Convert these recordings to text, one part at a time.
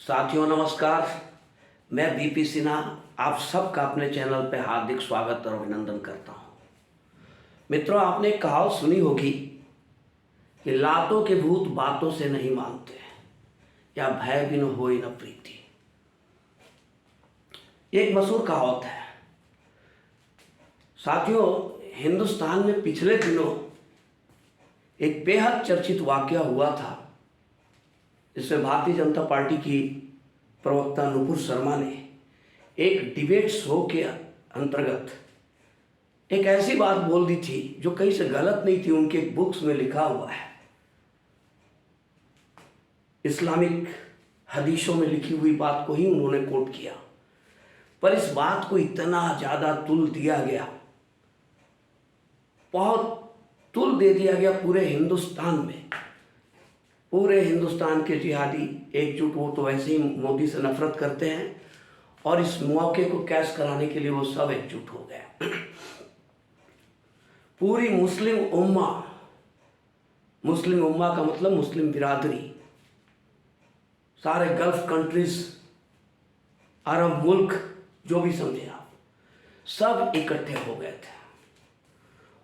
साथियों नमस्कार। मैं बीपी सिन्हा आप सबका अपने चैनल पे हार्दिक स्वागत और अभिनंदन करता हूँ। मित्रों, आपने एक कहावत सुनी होगी कि लातों के भूत बातों से नहीं मानते या भय बिन होई न प्रीति। एक मशहूर कहावत है। साथियों, हिंदुस्तान में पिछले दिनों एक बेहद चर्चित वाकया हुआ था, जिसमें भारतीय जनता पार्टी की प्रवक्ता नुपुर शर्मा ने एक डिबेट शो के अंतर्गत एक ऐसी बात बोल दी थी जो कहीं से गलत नहीं थी। उनके बुक्स में लिखा हुआ है, इस्लामिक हदीसों में लिखी हुई बात को ही उन्होंने कोट किया, पर इस बात को इतना ज़्यादा तुल दिया गया, बहुत तुल दे दिया गया पूरे हिंदुस्तान में। पूरे हिंदुस्तान के जिहादी एकजुट, वो तो वैसे ही मोदी से नफरत करते हैं और इस मौके को कैश कराने के लिए वो सब एकजुट हो गए। पूरी मुस्लिम उम्मा का मतलब मुस्लिम बिरादरी, सारे गल्फ कंट्रीज, अरब मुल्क, जो भी समझे आप, सब इकट्ठे हो गए थे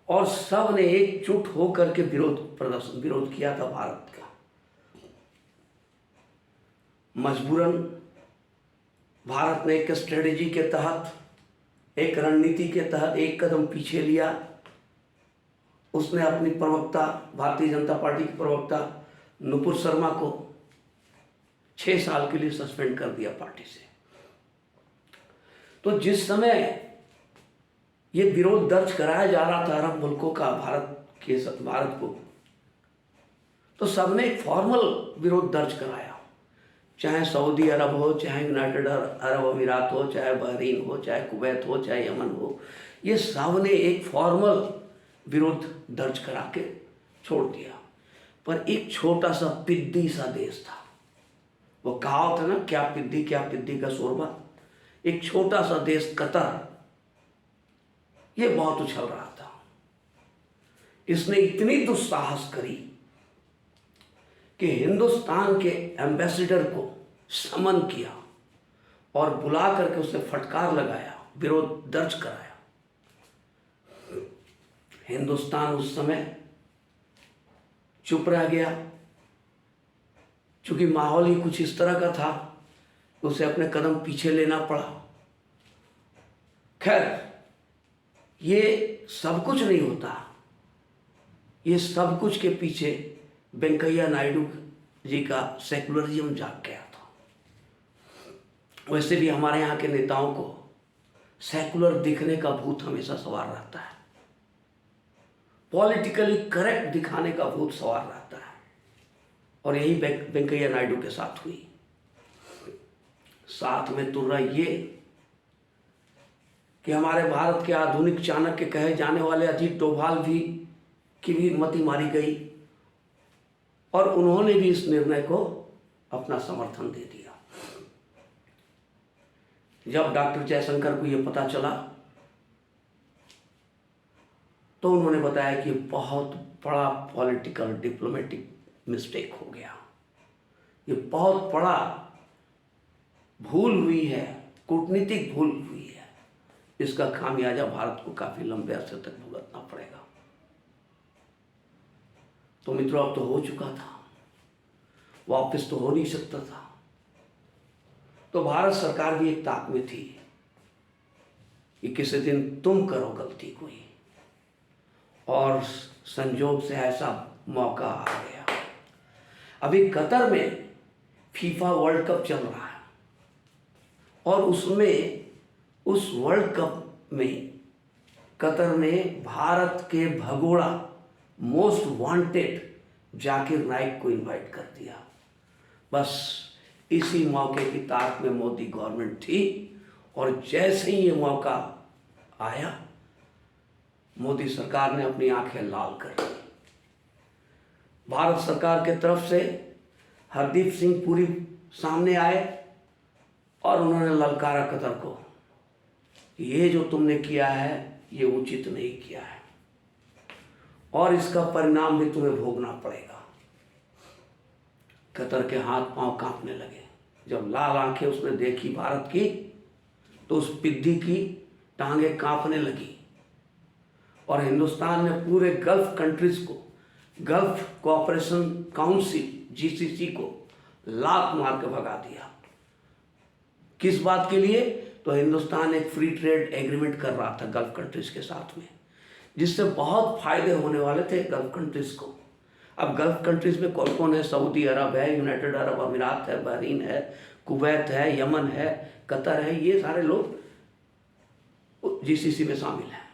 और सब ने एकजुट होकर के विरोध किया था भारत का। मजबूरन भारत ने एक स्ट्रेटेजी के तहत, एक रणनीति के तहत एक कदम पीछे लिया। उसने अपनी प्रवक्ता, भारतीय जनता पार्टी की प्रवक्ता नुपुर शर्मा को 6 साल के लिए सस्पेंड कर दिया पार्टी से। तो जिस समय ये विरोध दर्ज कराया जा रहा था अरब मुल्कों का भारत को, तो सबने एक फॉर्मल विरोध दर्ज कराया, चाहे सऊदी अरब हो, चाहे यूनाइटेड अरब अमीरात हो, चाहे बहरीन हो, चाहे कुवैत हो, चाहे यमन हो, ये सब ने एक फॉर्मल विरोध दर्ज करा के छोड़ दिया। पर एक छोटा सा पिद्दी सा देश था, वो कहावत है ना, क्या पिद्दी का शोरबा। एक छोटा सा देश कतर, ये बहुत उछल रहा था। इसने इतनी दुस्साहस करी कि हिंदुस्तान के एम्बेसडर को समन किया और बुला करके उसे फटकार लगाया, विरोध दर्ज कराया। हिंदुस्तान उस समय चुप रह गया, चूंकि माहौल ही कुछ इस तरह का था, उसे अपने कदम पीछे लेना पड़ा। खैर, ये सब कुछ नहीं होता, ये सब कुछ के पीछे वेंकैया नायडू जी का सेकुलरिज्म जाग गया था। वैसे भी हमारे यहाँ के नेताओं को सेकुलर दिखने का भूत हमेशा सवार रहता है, पॉलिटिकली करेक्ट दिखाने का भूत सवार रहता है, और यही वेंकैया नायडू के साथ हुई। साथ में तुर्रा ये कि हमारे भारत के आधुनिक चाणक्य कहे जाने वाले अजीत डोभाल की भी मति मारी गई और उन्होंने भी इस निर्णय को अपना समर्थन दे दिया। जब डॉक्टर जयशंकर को यह पता चला तो उन्होंने बताया कि बहुत बड़ा पॉलिटिकल डिप्लोमेटिक मिस्टेक हो गया, ये बहुत बड़ा भूल हुई है, कूटनीतिक भूल हुई है, इसका खामियाजा भारत को काफी लंबे अरसे तक भुगतना पड़ेगा। तो मित्रों, अब तो हो चुका था, वापस तो हो नहीं सकता था। तो भारत सरकार भी एक ताक में थी कि किसी दिन तुम करो गलती कोई, और संजोग से ऐसा मौका आ गया। अभी कतर में फीफा वर्ल्ड कप चल रहा है और उस वर्ल्ड कप में कतर ने भारत के भगोड़ा मोस्ट वांटेड जाकिर नाइक को इनवाइट कर दिया। बस इसी मौके की ताक में मोदी गवर्नमेंट थी और जैसे ही ये मौका आया, मोदी सरकार ने अपनी आंखें लाल कर दी। भारत सरकार के तरफ से हरदीप सिंह पुरी सामने आए और उन्होंने ललकारा कतर को, ये जो तुमने किया है ये उचित नहीं किया है और इसका परिणाम भी तुम्हें भोगना पड़ेगा। कतर के हाथ पांव कांपने लगे। जब लाल आंखें उसने देखी भारत की तो उस पिद्दी की टांगें कांपने लगी और हिंदुस्तान ने पूरे गल्फ कंट्रीज को, गल्फ कोऑपरेशन काउंसिल जीसीसी को लात मार के भगा दिया। किस बात के लिए? तो हिंदुस्तान एक फ्री ट्रेड एग्रीमेंट कर रहा था गल्फ कंट्रीज के साथ में, जिससे बहुत फायदे होने वाले थे गल्फ कंट्रीज को। अब गल्फ कंट्रीज में कौन कौन है? सऊदी अरब है, यूनाइटेड अरब अमीरात है, बहरीन है, कुवैत है, यमन है, कतर है, ये सारे लोग जीसीसी में शामिल हैं।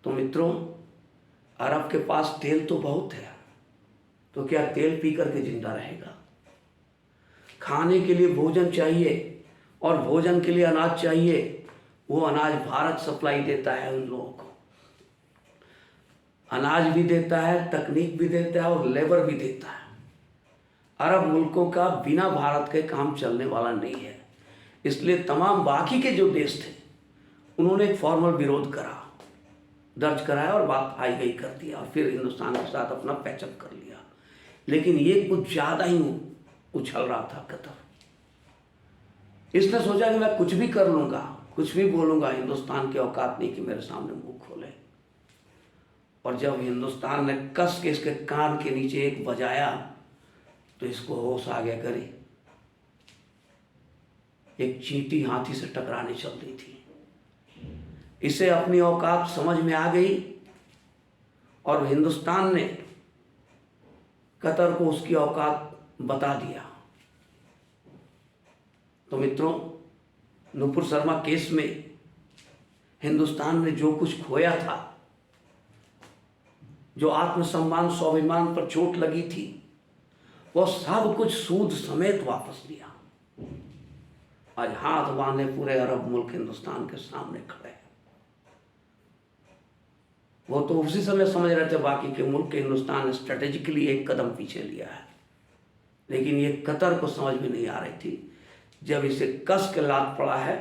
तो मित्रों, अरब के पास तेल तो बहुत है, तो क्या तेल पी करके जिंदा रहेगा? खाने के लिए भोजन चाहिए और भोजन के लिए अनाज चाहिए। वो अनाज भारत सप्लाई देता है उन लोगों को, अनाज भी देता है, तकनीक भी देता है और लेबर भी देता है। अरब मुल्कों का बिना भारत के काम चलने वाला नहीं है। इसलिए तमाम बाकी के जो देश थे उन्होंने एक फॉर्मल विरोध दर्ज कराया और बात आई गई कर दिया और फिर हिंदुस्तान के साथ अपना पैचअप कर लिया। लेकिन ये कुछ ज़्यादा ही उछल रहा था कतर। इसने सोचा कि मैं कुछ भी कर लूँगा, कुछ भी बोलूँगा, हिंदुस्तान की औकात नहीं कि मेरे सामने मुंह खोले। और जब हिंदुस्तान ने कस के इसके कान के नीचे एक बजाया तो इसको होश आ गया। करी एक चींटी हाथी से टकराने चल रही थी, इसे अपनी औकात समझ में आ गई और हिंदुस्तान ने कतर को उसकी औकात बता दिया। तो मित्रों, नुपुर शर्मा केस में हिंदुस्तान ने जो कुछ खोया था, जो आत्मसम्मान स्वाभिमान पर चोट लगी थी, वह सब कुछ सूद समेत वापस लिया। आज हाथ बांधे पूरे अरब मुल्क हिंदुस्तान के सामने खड़े हैं। वो तो उसी समय समझ रहे थे बाकी के मुल्क के हिंदुस्तान ने स्ट्रेटेजिकली एक कदम पीछे लिया है, लेकिन ये कतर को समझ में नहीं आ रही थी। जब इसे कस के लात पड़ा है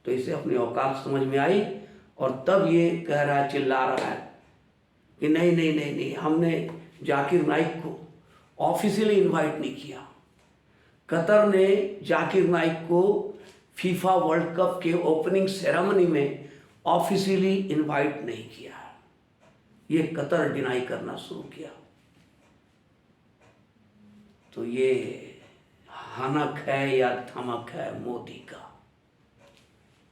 तो इसे अपनी औकात समझ में आई और तब ये कह रहा है, चिल्ला रहा है कि नहीं नहीं नहीं नहीं, हमने जाकिर नाइक को ऑफिशियली इनवाइट नहीं किया। कतर ने जाकिर नाइक को फीफा वर्ल्ड कप के ओपनिंग सेरेमनी में ऑफिशियली इनवाइट नहीं किया। ये कतर डिनाई करना शुरू किया। तो ये हनक है या धमक है मोदी का,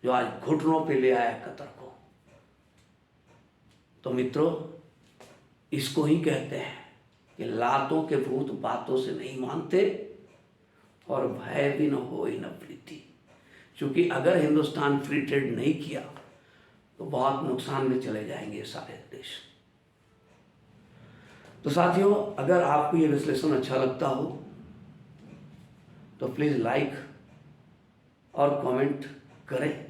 जो आज घुटनों पे ले आया कतर को। तो मित्रों, इसको ही कहते हैं कि लातों के भूत बातों से नहीं मानते और भय भी न होए न प्रीति। क्योंकि अगर हिंदुस्तान फ्री ट्रेड नहीं किया तो बहुत नुकसान में चले जाएंगे सारे देश। तो साथियों, अगर आपको ये विश्लेषण अच्छा लगता हो तो प्लीज़ लाइक और कमेंट करें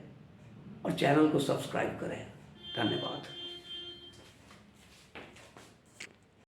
और चैनल को सब्सक्राइब करें। धन्यवाद।